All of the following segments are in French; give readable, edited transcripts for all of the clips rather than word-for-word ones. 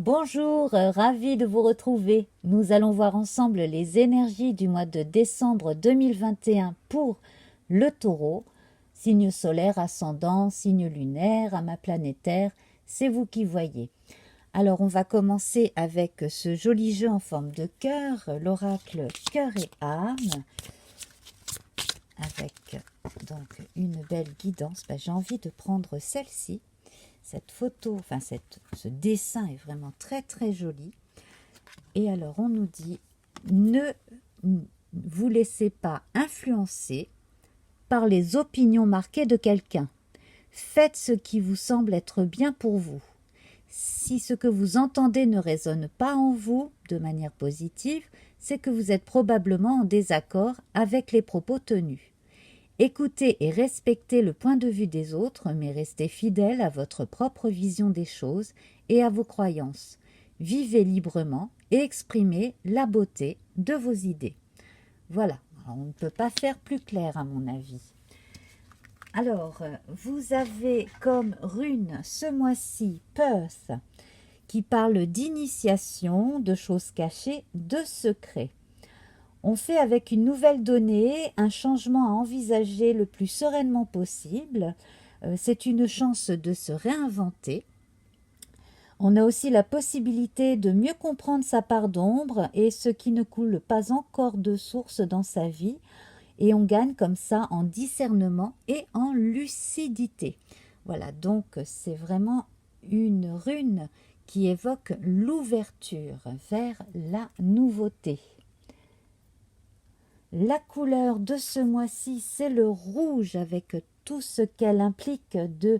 Bonjour, ravi de vous retrouver. Nous allons voir ensemble les énergies du mois de décembre 2021 pour le Taureau, signe solaire, ascendant, signe lunaire, amas planétaire, c'est vous qui voyez. Alors on va commencer avec ce joli jeu en forme de cœur, l'oracle cœur et âme, avec donc une belle guidance. J'ai envie de prendre celle-ci. Cette photo, ce dessin est vraiment très très joli. Et alors on nous dit, ne vous laissez pas influencer par les opinions marquées de quelqu'un. Faites ce qui vous semble être bien pour vous. Si ce que vous entendez ne résonne pas en vous de manière positive, c'est que vous êtes probablement en désaccord avec les propos tenus. Écoutez et respectez le point de vue des autres, mais restez fidèle à votre propre vision des choses et à vos croyances. Vivez librement et exprimez la beauté de vos idées. Voilà, alors, on ne peut pas faire plus clair à mon avis. Alors, vous avez comme rune ce mois-ci Perth, qui parle d'initiation, de choses cachées, de secrets. On fait avec une nouvelle donnée un changement à envisager le plus sereinement possible. C'est une chance de se réinventer. On a aussi la possibilité de mieux comprendre sa part d'ombre et ce qui ne coule pas encore de source dans sa vie. Et on gagne comme ça en discernement et en lucidité. Voilà, donc c'est vraiment une rune qui évoque l'ouverture vers la nouveauté. La couleur de ce mois-ci, c'est le rouge avec tout ce qu'elle implique de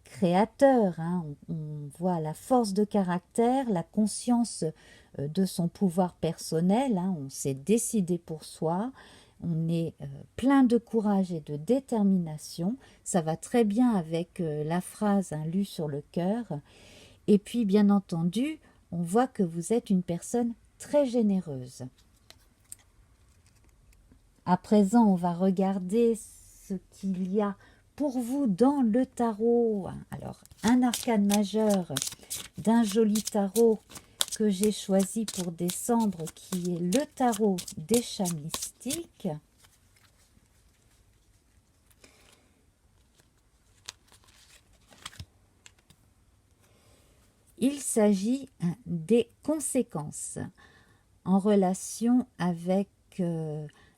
créateur. On voit la force de caractère, la conscience de son pouvoir personnel. On s'est décidé pour soi. On est plein de courage et de détermination. Ça va très bien avec la phrase lue sur le cœur. Et puis, bien entendu, on voit que vous êtes une personne très généreuse. À présent, on va regarder ce qu'il y a pour vous dans le tarot. Alors, un arcane majeur d'un joli tarot que j'ai choisi pour décembre, qui est le tarot des chats mystiques. Il s'agit des conséquences en relation avec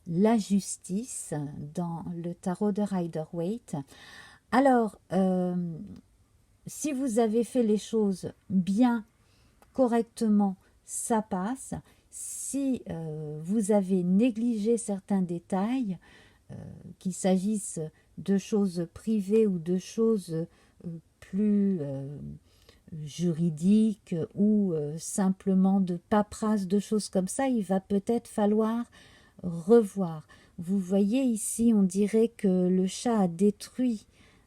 la justice dans le tarot de Rider-Waite. Alors, si vous avez fait les choses bien, correctement, ça passe. Si vous avez négligé certains détails, qu'il s'agisse de choses privées ou de choses plus juridiques ou simplement de paperasse, de choses comme ça, il va peut-être falloir revoir. Vous voyez ici, on dirait que le chat a détruit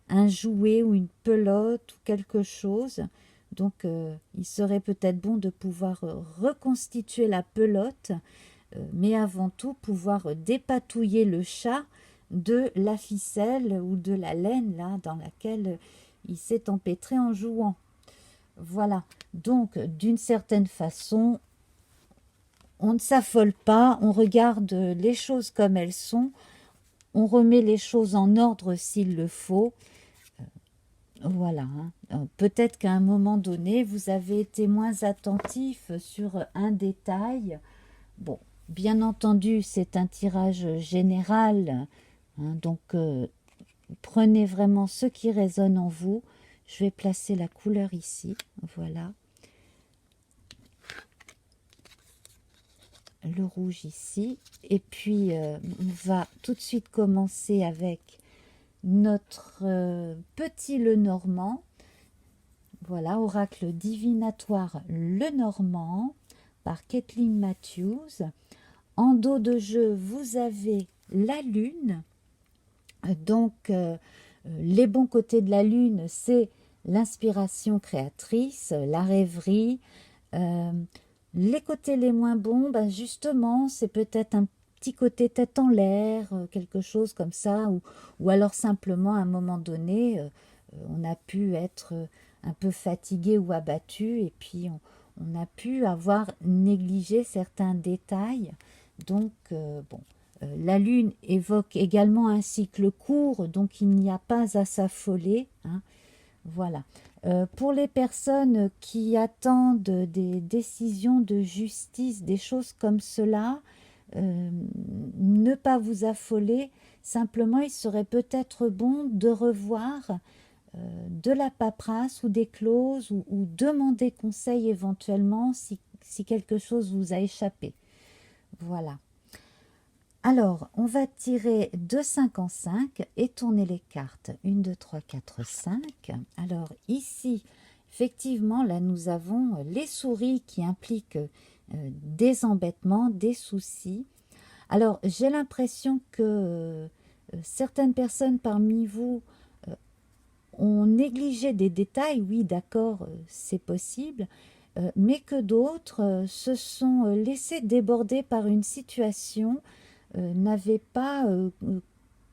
un jouet ou une pelote ou quelque chose. Donc, il serait peut-être bon de pouvoir reconstituer la pelote, mais avant tout, pouvoir dépatouiller le chat de la ficelle ou de la laine là, dans laquelle il s'est empêtré en jouant. Voilà. Donc, d'une certaine façon, on ne s'affole pas, on regarde les choses comme elles sont, on remet les choses en ordre s'il le faut. Voilà, peut-être qu'à un moment donné, vous avez été moins attentif sur un détail. Bon, bien entendu, c'est un tirage général, donc prenez vraiment ce qui résonne en vous. Je vais placer la couleur ici, voilà. Le rouge ici. Et puis, on va tout de suite commencer avec notre petit Lenormand. Voilà, oracle divinatoire Lenormand par Kathleen Matthews. En dos de jeu, vous avez la lune. Donc, les bons côtés de la lune, c'est l'inspiration créatrice, la rêverie. Les côtés les moins bons, justement, c'est peut-être un petit côté tête en l'air, quelque chose comme ça, ou alors simplement à un moment donné, on a pu être un peu fatigué ou abattu, et puis on a pu avoir négligé certains détails. Donc, bon, la Lune évoque également un cycle court, donc il n'y a pas à s'affoler, hein. Voilà. Pour les personnes qui attendent des décisions de justice, des choses comme cela, ne pas vous affoler. Simplement, il serait peut-être bon de revoir de la paperasse ou des clauses ou demander conseil éventuellement si quelque chose vous a échappé. Voilà. Alors, on va tirer de 5 en 5 et tourner les cartes. 1, 2, 3, 4, 5. Alors ici, effectivement, là nous avons les souris qui impliquent des embêtements, des soucis. Alors, j'ai l'impression que certaines personnes parmi vous ont négligé des détails. Oui, d'accord, c'est possible. Mais que d'autres se sont laissés déborder par une situation, n'avaient pas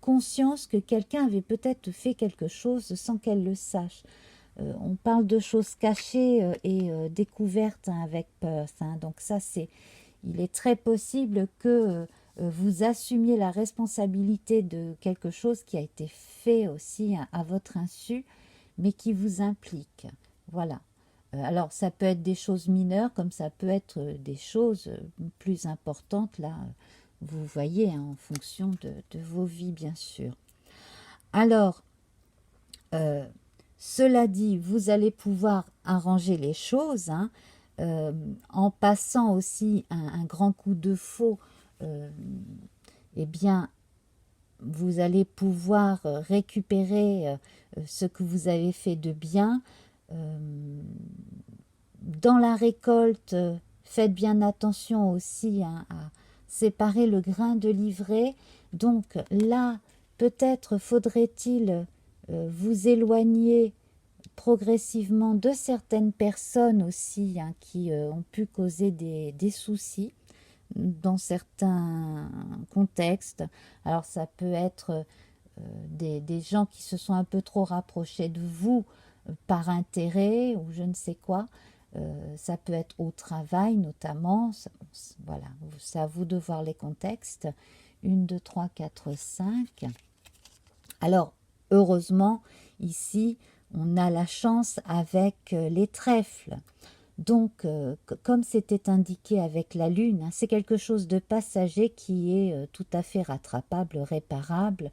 conscience que quelqu'un avait peut-être fait quelque chose sans qu'elle le sache. On parle de choses cachées et découvertes, hein, avec Perth, hein. Donc ça, il est très possible que vous assumiez la responsabilité de quelque chose qui a été fait aussi, hein, à votre insu, mais qui vous implique. Voilà. Alors, ça peut être des choses mineures, comme ça peut être des choses plus importantes, là, vous voyez, hein, en fonction de vos vies, bien sûr. Alors, cela dit, vous allez pouvoir arranger les choses, hein, en passant aussi un grand coup de faux. Eh bien, vous allez pouvoir récupérer ce que vous avez fait de bien. Dans la récolte, faites bien attention aussi, hein, à séparer le grain de l'ivraie. Donc là, peut-être faudrait-il vous éloigner progressivement de certaines personnes aussi, hein, qui ont pu causer des soucis dans certains contextes. Alors ça peut être des gens qui se sont un peu trop rapprochés de vous par intérêt ou je ne sais quoi. Ça peut être au travail notamment. Voilà, c'est à vous de voir les contextes. 1, 2, 3, 4, 5. Alors, heureusement, ici, on a la chance avec les trèfles. Donc, comme c'était indiqué avec la Lune, hein, c'est quelque chose de passager qui est tout à fait rattrapable, réparable.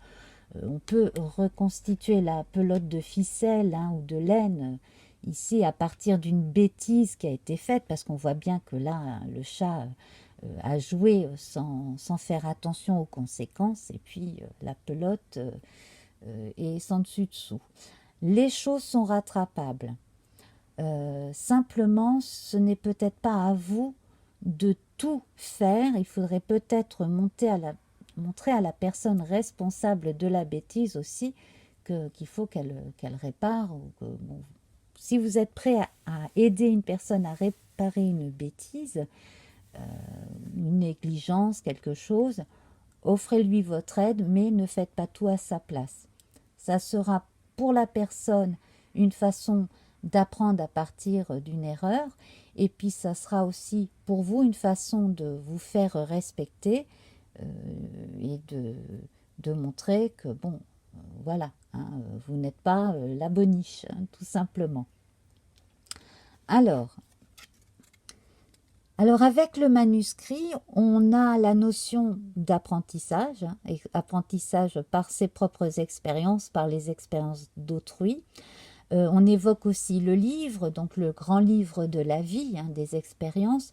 On peut reconstituer la pelote de ficelle, hein, ou de laine, ici, à partir d'une bêtise qui a été faite, parce qu'on voit bien que là, le chat a joué sans faire attention aux conséquences, et puis la pelote est sans dessus-dessous. Les choses sont rattrapables. Simplement, ce n'est peut-être pas à vous de tout faire. Il faudrait peut-être montrer à la personne responsable de la bêtise aussi qu'il faut qu'elle répare. Ou que, bon, si vous êtes prêt à aider une personne à réparer une bêtise, une négligence, quelque chose, offrez-lui votre aide, mais ne faites pas tout à sa place. Ça sera pour la personne une façon d'apprendre à partir d'une erreur, et puis ça sera aussi pour vous une façon de vous faire respecter et de montrer que bon, voilà, hein, vous n'êtes pas la boniche, hein, tout simplement. Alors avec le manuscrit, on a la notion d'apprentissage, hein, apprentissage par ses propres expériences, par les expériences d'autrui. On évoque aussi le livre, donc le grand livre de la vie, hein, des expériences.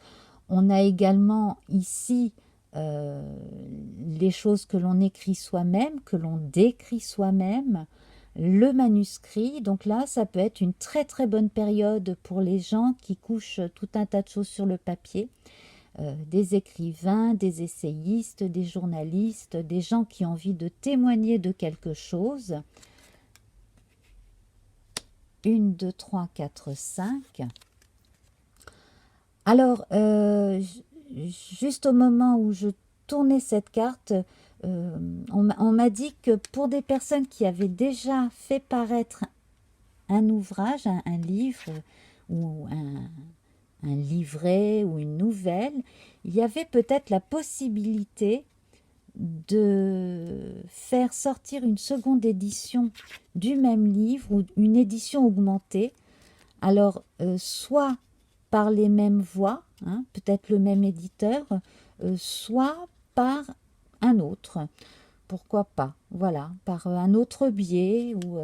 On a également ici les choses que l'on écrit soi-même, que l'on décrit soi-même, le manuscrit. Donc là, ça peut être une très très bonne période pour les gens qui couchent tout un tas de choses sur le papier. Des écrivains, des essayistes, des journalistes, des gens qui ont envie de témoigner de quelque chose. 1, 2, 3, 4, 5. Alors, juste au moment où je tournais cette carte, on m'a dit que pour des personnes qui avaient déjà fait paraître un ouvrage, un livre ou un livret ou une nouvelle, il y avait peut-être la possibilité de faire sortir une seconde édition du même livre ou une édition augmentée. Alors, soit par les mêmes voix, hein, peut-être le même éditeur, soit par un autre. Pourquoi pas? Voilà, par un autre biais ou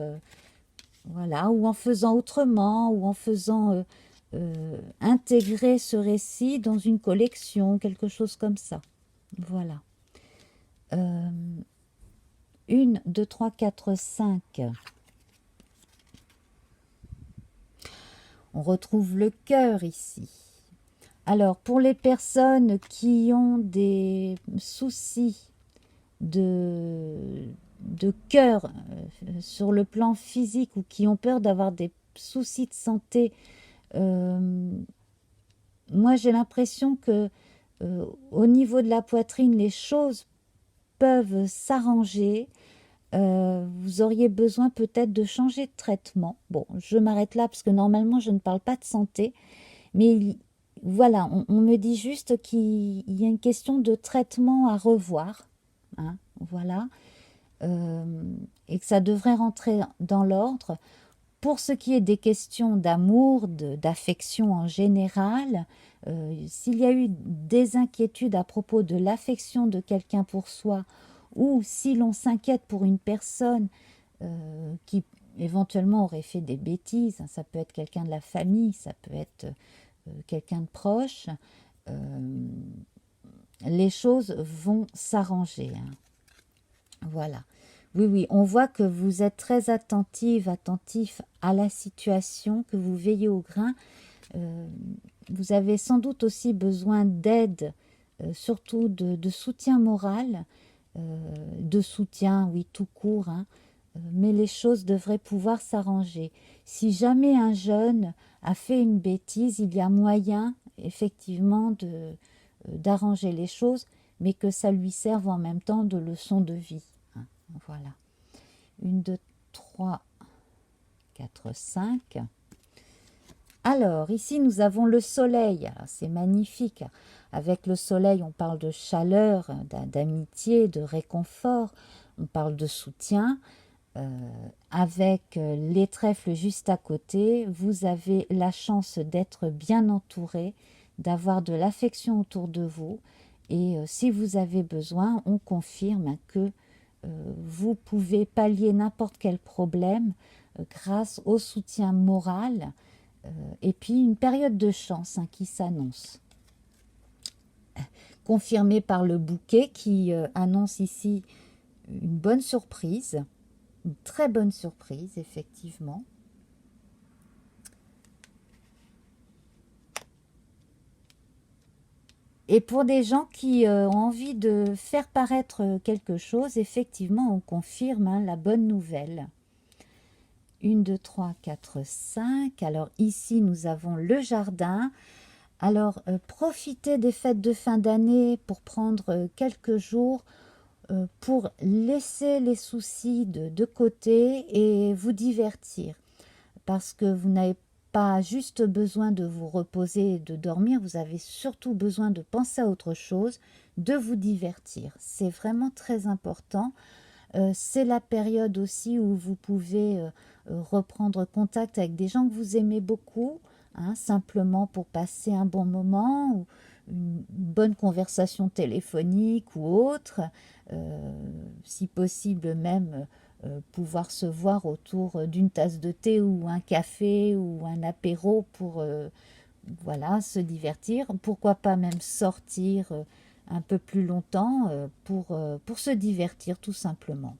voilà, ou en faisant autrement, ou en faisant intégrer ce récit dans une collection, quelque chose comme ça. Voilà. 1, 2, 3, 4, 5. On retrouve le cœur ici. Alors, pour les personnes qui ont des soucis de cœur sur le plan physique ou qui ont peur d'avoir des soucis de santé, moi j'ai l'impression que au niveau de la poitrine, les choses peuvent s'arranger. Vous auriez besoin peut-être de changer de traitement. Bon, je m'arrête là parce que normalement je ne parle pas de santé, mais voilà, on me dit juste qu'il y a une question de traitement à revoir, hein, voilà, et que ça devrait rentrer dans l'ordre. Pour ce qui est des questions d'amour, d'affection en général, s'il y a eu des inquiétudes à propos de l'affection de quelqu'un pour soi, ou si l'on s'inquiète pour une personne qui éventuellement aurait fait des bêtises, hein, ça peut être quelqu'un de la famille, ça peut être quelqu'un de proche, les choses vont s'arranger, hein. Voilà. Oui, oui, on voit que vous êtes très attentif à la situation, que vous veillez au grain. Vous avez sans doute aussi besoin d'aide, surtout de soutien moral, de soutien, oui, tout court, hein, mais les choses devraient pouvoir s'arranger. Si jamais un jeune a fait une bêtise, il y a moyen, effectivement, d'arranger les choses, mais que ça lui serve en même temps de leçon de vie. Hein, voilà. 1, 2, 3, 4, 5. Alors, ici, nous avons le soleil. C'est magnifique. Avec le soleil, on parle de chaleur, d'amitié, de réconfort. On parle de soutien. Avec les trèfles juste à côté, vous avez la chance d'être bien entouré, d'avoir de l'affection autour de vous. Et si vous avez besoin, on confirme que vous pouvez pallier n'importe quel problème grâce au soutien moral et puis une période de chance, hein, qui s'annonce. Confirmée par le bouquet qui annonce ici une bonne surprise, une très bonne surprise, effectivement. Et pour des gens qui ont envie de faire paraître quelque chose, effectivement, on confirme, hein, la bonne nouvelle. 1, 2, 3, 4, 5. Alors ici, nous avons le jardin. Alors, profitez des fêtes de fin d'année pour prendre quelques jours pour laisser les soucis de côté et vous divertir. Parce que vous n'avez pas juste besoin de vous reposer et de dormir, vous avez surtout besoin de penser à autre chose, de vous divertir. C'est vraiment très important. C'est la période aussi où vous pouvez reprendre contact avec des gens que vous aimez beaucoup, hein, simplement pour passer un bon moment, ou une bonne conversation téléphonique ou autre, si possible même pouvoir se voir autour d'une tasse de thé ou un café ou un apéro pour voilà, se divertir. Pourquoi pas même sortir un peu plus longtemps pour se divertir tout simplement.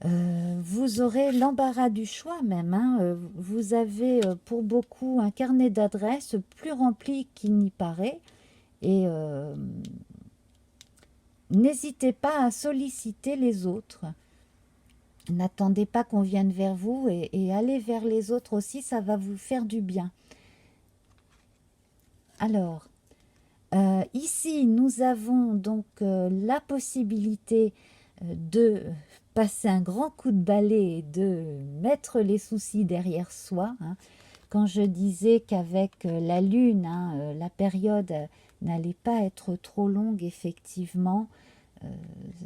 Vous aurez l'embarras du choix même, hein. Vous avez pour beaucoup un carnet d'adresses plus rempli qu'il n'y paraît et n'hésitez pas à solliciter les autres. N'attendez pas qu'on vienne vers vous et allez vers les autres aussi, ça va vous faire du bien. Alors, ici, nous avons donc la possibilité de passer un grand coup de balai et de mettre les soucis derrière soi, hein, quand je disais qu'avec la Lune, hein, la période n'allait pas être trop longue, effectivement,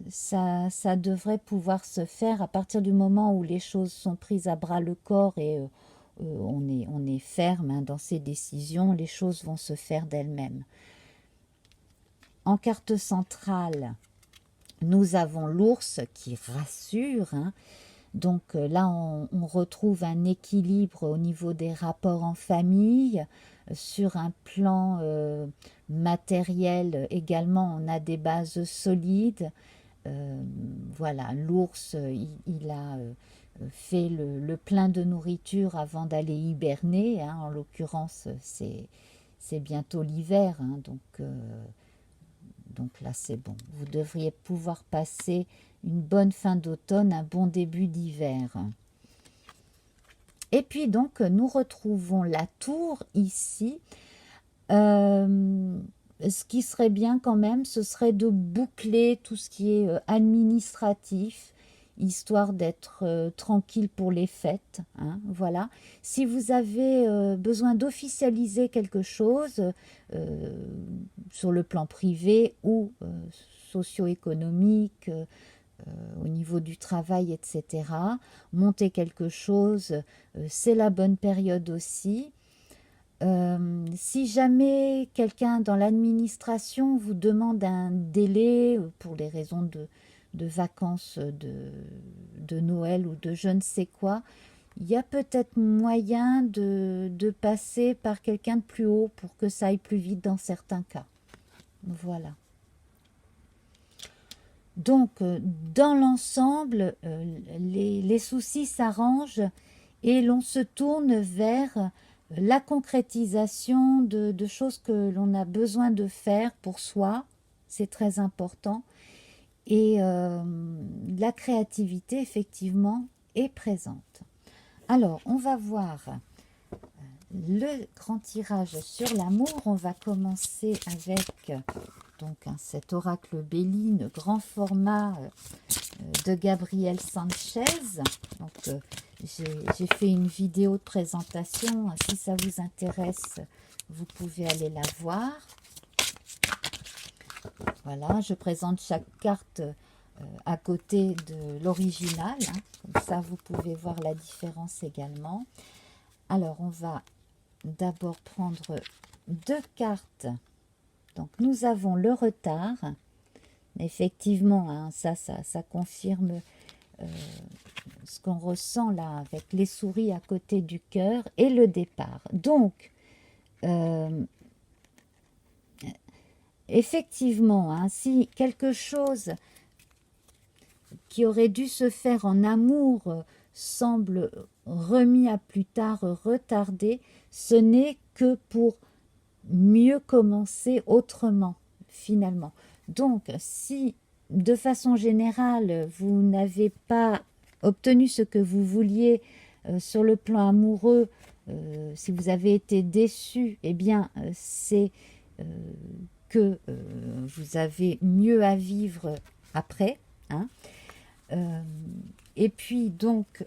ça devrait pouvoir se faire à partir du moment où les choses sont prises à bras le corps et on est ferme, hein, dans ses décisions, les choses vont se faire d'elles-mêmes. En carte centrale, nous avons l'ours qui rassure, hein. Donc là, on retrouve un équilibre au niveau des rapports en famille. Sur un plan matériel également, on a des bases solides. Voilà, l'ours, il a fait le plein de nourriture avant d'aller hiberner, hein. En l'occurrence, c'est bientôt l'hiver, hein, donc là, c'est bon. Vous devriez pouvoir passer une bonne fin d'automne, un bon début d'hiver. Et puis donc, nous retrouvons la tour ici. Ce qui serait bien quand même, ce serait de boucler tout ce qui est administratif, histoire d'être tranquille pour les fêtes, hein, voilà. Si vous avez besoin d'officialiser quelque chose sur le plan privé ou socio-économique, au niveau du travail, etc., monter quelque chose, c'est la bonne période aussi. Si jamais quelqu'un dans l'administration vous demande un délai pour des raisons de vacances de Noël ou de je ne sais quoi, il y a peut-être moyen de passer par quelqu'un de plus haut pour que ça aille plus vite dans certains cas. Voilà. Donc, dans l'ensemble, les soucis s'arrangent et l'on se tourne vers la concrétisation de choses que l'on a besoin de faire pour soi, c'est très important, et la créativité, effectivement, est présente. Alors, on va voir le grand tirage sur l'amour. On va commencer avec donc cet oracle Béline, grand format de Gabriel Sanchez. Donc, j'ai fait une vidéo de présentation. Si ça vous intéresse, vous pouvez aller la voir. Voilà, je présente chaque carte à côté de l'original. Hein. Comme ça, vous pouvez voir la différence également. Alors, on va d'abord prendre deux cartes. Donc, nous avons le retard. Effectivement, hein, ça confirme ce qu'on ressent là avec les souris à côté du cœur et le départ. Donc, effectivement, hein, si quelque chose qui aurait dû se faire en amour semble remis à plus tard, retardé, ce n'est que pour mieux commencer autrement, finalement. Donc, si de façon générale, vous n'avez pas obtenu ce que vous vouliez sur le plan amoureux, si vous avez été déçu, eh bien, c'est que vous avez mieux à vivre après. Hein. Et puis, donc,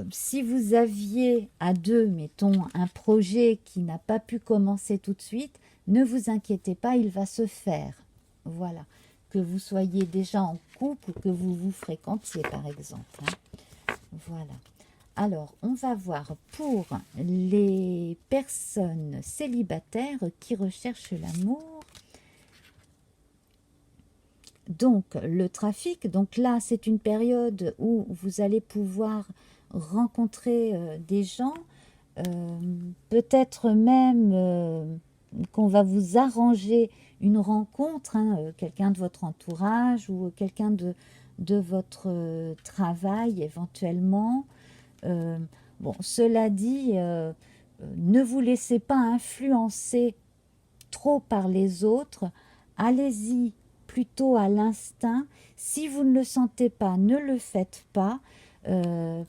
si vous aviez à deux, mettons, un projet qui n'a pas pu commencer tout de suite, ne vous inquiétez pas, il va se faire. Voilà. Que vous soyez déjà en couple ou que vous vous fréquentiez, par exemple. Hein. Voilà. Alors, on va voir pour les personnes célibataires qui recherchent l'amour. Donc, le trafic, donc là, c'est une période où vous allez pouvoir rencontrer des gens, peut-être même qu'on va vous arranger une rencontre, hein, quelqu'un de votre entourage ou quelqu'un de votre travail éventuellement. Bon, cela dit, ne vous laissez pas influencer trop par les autres, allez-y plutôt à l'instinct. Si vous ne le sentez pas, ne le faites pas,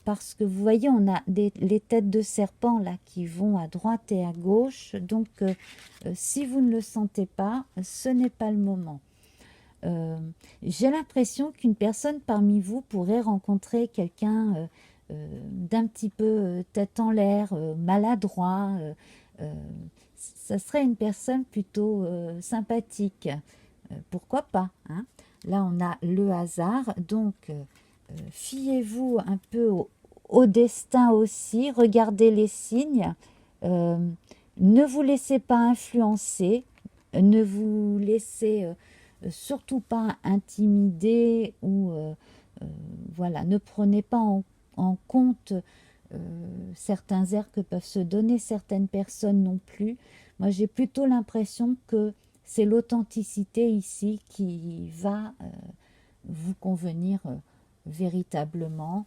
parce que vous voyez, on a les têtes de serpent là qui vont à droite et à gauche, donc si vous ne le sentez pas, ce n'est pas le moment. J'ai l'impression qu'une personne parmi vous pourrait rencontrer quelqu'un d'un petit peu tête en l'air, maladroit. Ça serait une personne plutôt sympathique. Pourquoi pas, hein? Là, on a le hasard, donc fiez-vous un peu au destin aussi, regardez les signes, ne vous laissez pas influencer, ne vous laissez surtout pas intimider ou voilà, ne prenez pas en compte certains airs que peuvent se donner certaines personnes non plus. Moi, j'ai plutôt l'impression que c'est l'authenticité ici qui va vous convenir véritablement.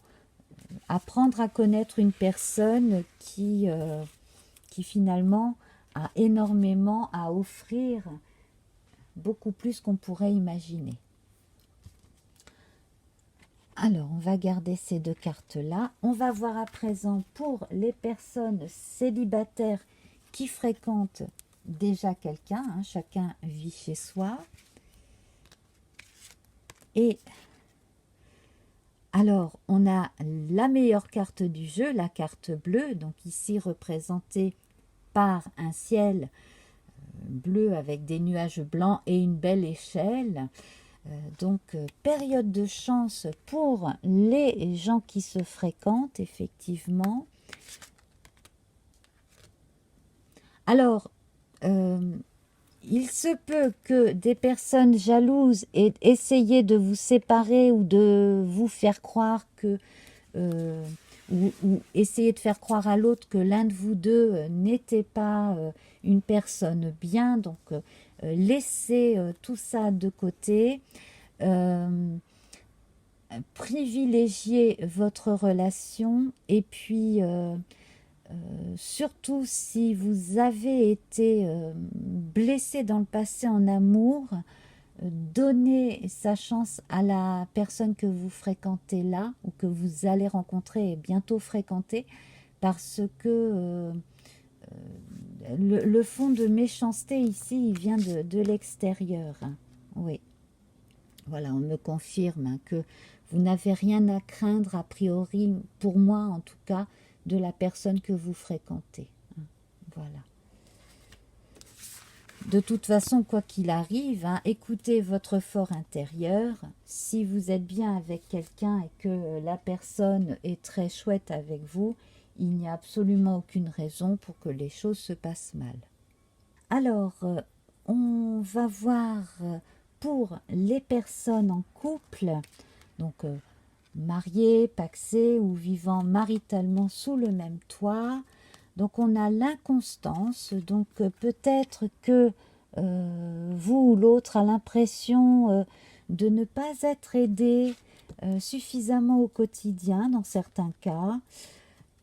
Apprendre à connaître une personne qui finalement a énormément à offrir, beaucoup plus qu'on pourrait imaginer. Alors, on va garder ces deux cartes-là. On va voir à présent pour les personnes célibataires qui fréquentent déjà quelqu'un. Hein, chacun vit chez soi. Et alors, on a la meilleure carte du jeu, la carte bleue, donc ici représentée par un ciel bleu avec des nuages blancs et une belle échelle. Donc, période de chance pour les gens qui se fréquentent, effectivement. Alors, il se peut que des personnes jalouses aient essayé de vous séparer ou de vous faire croire que... ou essayer de faire croire à l'autre que l'un de vous deux n'était pas une personne bien. Donc, laissez tout ça de côté. Privilégiez votre relation et puis surtout si vous avez été blessé dans le passé en amour, donnez sa chance à la personne que vous fréquentez là ou que vous allez rencontrer et bientôt fréquenter, parce que le fond de méchanceté ici, il vient de l'extérieur. Oui, voilà, on me confirme que vous n'avez rien à craindre a priori, pour moi en tout cas, de la personne que vous fréquentez. Voilà. De toute façon, quoi qu'il arrive, hein, écoutez votre fort intérieur. Si vous êtes bien avec quelqu'un et que la personne est très chouette avec vous, il n'y a absolument aucune raison pour que les choses se passent mal. Alors, on va voir pour les personnes en couple, donc mariées, pacsées ou vivant maritalement sous le même toit. Donc on a l'inconstance, donc peut-être que vous ou l'autre a l'impression de ne pas être aidé suffisamment au quotidien dans certains cas.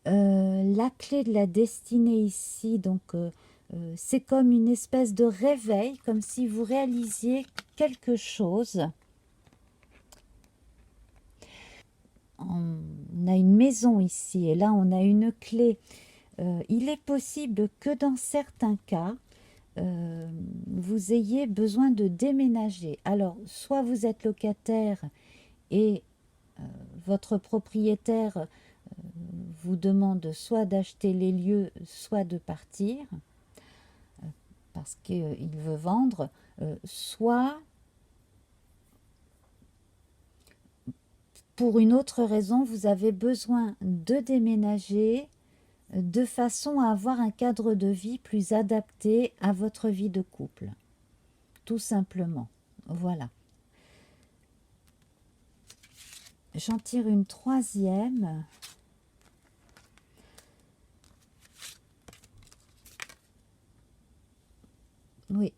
La clé de la destinée ici, donc c'est comme une espèce de réveil, comme si vous réalisiez quelque chose. On a une maison ici et là on a une clé. Il est possible que dans certains cas, vous ayez besoin de déménager. Alors, soit vous êtes locataire et votre propriétaire vous demande soit d'acheter les lieux, soit de partir, parce qu'il veut vendre, soit pour une autre raison, vous avez besoin de déménager de façon à avoir un cadre de vie plus adapté à votre vie de couple. Tout simplement. Voilà. J'en tire une troisième. Oui.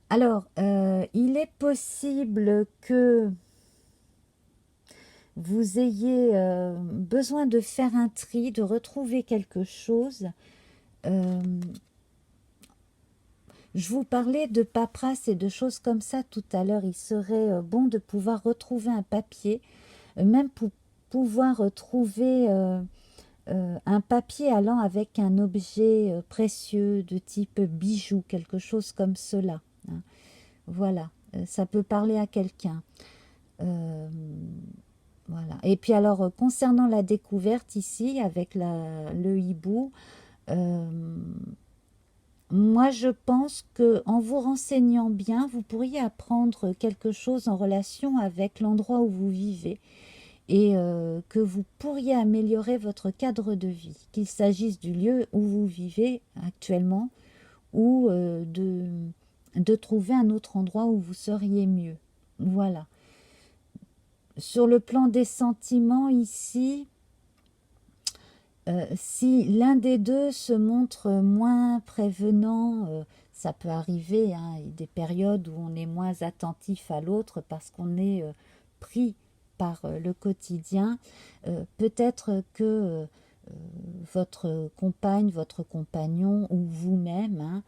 Alors, il est possible que vous ayez besoin de faire un tri, de retrouver quelque chose. Je vous parlais de paperasse et de choses comme ça tout à l'heure. Il serait bon de pouvoir retrouver un papier, même pour pouvoir retrouver un papier allant avec un objet précieux de type bijou, quelque chose comme cela. Hein. Voilà, ça peut parler à quelqu'un. Voilà. Et puis alors, concernant la découverte ici, avec le hibou, euh, moi je pense que en vous renseignant bien, vous pourriez apprendre quelque chose en relation avec l'endroit où vous vivez et que vous pourriez améliorer votre cadre de vie, qu'il s'agisse du lieu où vous vivez actuellement ou de trouver un autre endroit où vous seriez mieux. Voilà. Sur le plan des sentiments ici, si l'un des deux se montre moins prévenant, ça peut arriver, hein, il y a des périodes où on est moins attentif à l'autre parce qu'on est pris par le quotidien. Peut-être que votre compagne, votre compagnon ou vous-même, hein,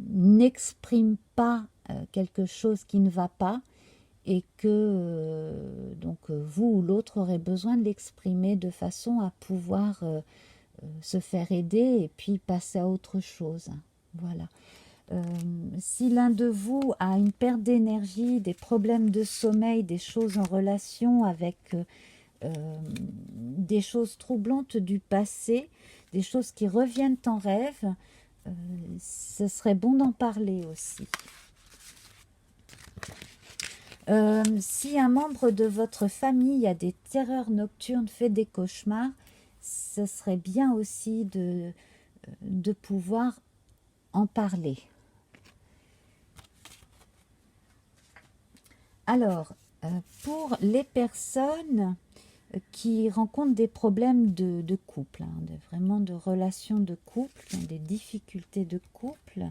n'exprime pas quelque chose qui ne va pas et que vous ou l'autre aurez besoin de l'exprimer de façon à pouvoir se faire aider et puis passer à autre chose. Voilà. Si l'un de vous a une perte d'énergie, des problèmes de sommeil, des choses en relation avec des choses troublantes du passé, des choses qui reviennent en rêve, ce serait bon d'en parler aussi. Si un membre de votre famille a des terreurs nocturnes, fait des cauchemars, ce serait bien aussi de pouvoir en parler. Alors, pour les personnes qui rencontrent des problèmes de couple, hein, vraiment de relations de couple, des difficultés de couple.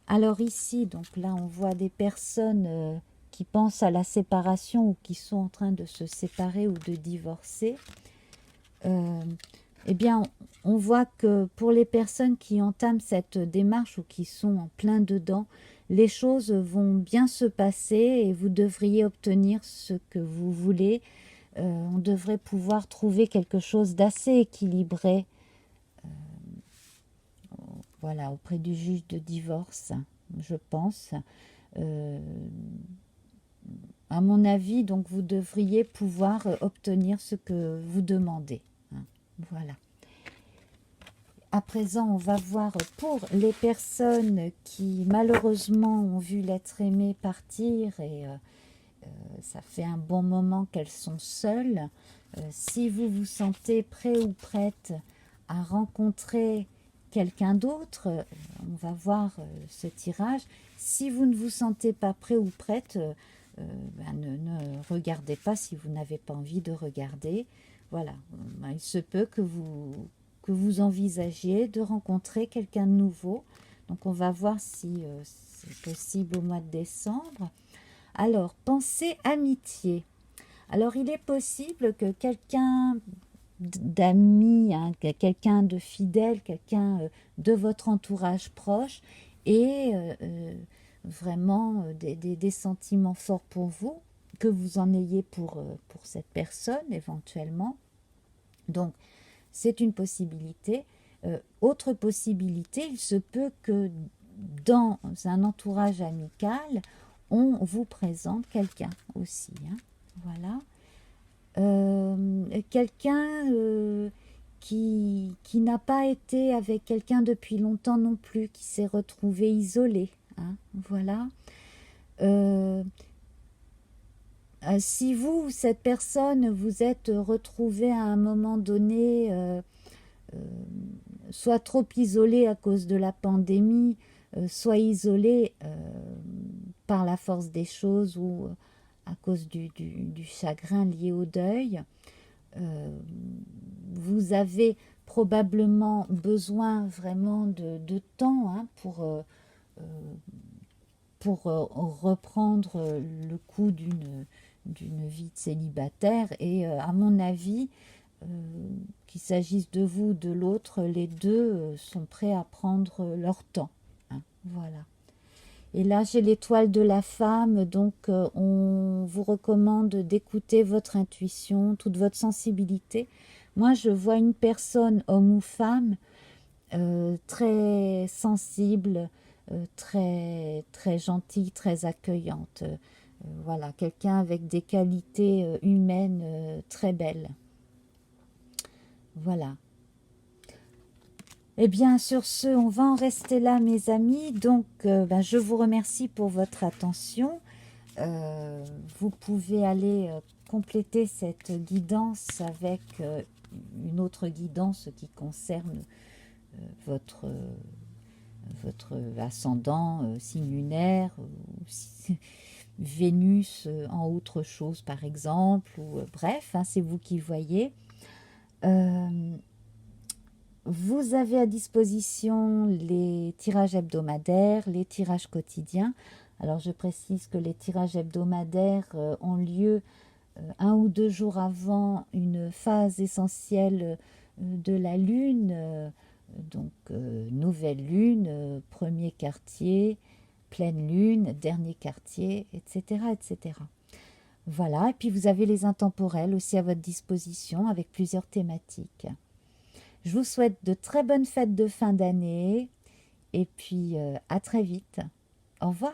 Alors ici, donc là, on voit des personnes qui pensent à la séparation ou qui sont en train de se séparer ou de divorcer. Eh bien, on voit que pour les personnes qui entament cette démarche ou qui sont en plein dedans, les choses vont bien se passer et vous devriez obtenir ce que vous voulez. On devrait pouvoir trouver quelque chose d'assez équilibré, voilà, auprès du juge de divorce, je pense. À mon avis, donc vous devriez pouvoir obtenir ce que vous demandez. Voilà. À présent, on va voir pour les personnes qui malheureusement ont vu l'être aimé partir et ça fait un bon moment qu'elles sont seules. Si vous vous sentez prêt ou prête à rencontrer quelqu'un d'autre, on va voir ce tirage. Si vous ne vous sentez pas prêt ou prête, ne regardez pas si vous n'avez pas envie de regarder. Voilà, il se peut que vous envisagiez de rencontrer quelqu'un de nouveau. Donc on va voir si c'est possible au mois de décembre. Alors, pensée amitié. Alors, il est possible que quelqu'un d'ami, hein, quelqu'un de fidèle, quelqu'un de votre entourage proche ait vraiment des sentiments forts pour vous, que vous en ayez pour cette personne éventuellement. Donc, c'est une possibilité. Autre possibilité, il se peut que dans un entourage amical, on vous présente quelqu'un aussi. Hein. Voilà. Quelqu'un qui n'a pas été avec quelqu'un depuis longtemps non plus, qui s'est retrouvé isolé. Hein. Voilà. Si vous, cette personne, vous êtes retrouvé à un moment donné soit trop isolé à cause de la pandémie, soit isolé par la force des choses ou à cause du chagrin lié au deuil, vous avez probablement besoin vraiment de temps hein, pour reprendre le coup d'une vie de célibataire et à mon avis, qu'il s'agisse de vous ou de l'autre, les deux sont prêts à prendre leur temps. Hein, voilà. Et là, j'ai l'étoile de la femme, donc on vous recommande d'écouter votre intuition, toute votre sensibilité. Moi, je vois une personne, homme ou femme, très sensible, très, très gentille, très accueillante. voilà, quelqu'un avec des qualités humaines très belles. Voilà. Eh bien, sur ce, on va en rester là, mes amis. Donc, ben, je vous remercie pour votre attention. Vous pouvez aller compléter cette guidance avec une autre guidance qui concerne votre, votre ascendant, signe lunaire, Vénus en autre chose par exemple, ou bref, hein, c'est vous qui voyez. Vous avez à disposition les tirages hebdomadaires, les tirages quotidiens. Alors je précise que les tirages hebdomadaires ont lieu 1 ou 2 jours avant une phase essentielle de la Lune, donc nouvelle Lune, premier quartier, pleine Lune, dernier quartier, etc., etc. Voilà, et puis vous avez les intemporels aussi à votre disposition avec plusieurs thématiques. Je vous souhaite de très bonnes fêtes de fin d'année et puis à très vite. Au revoir.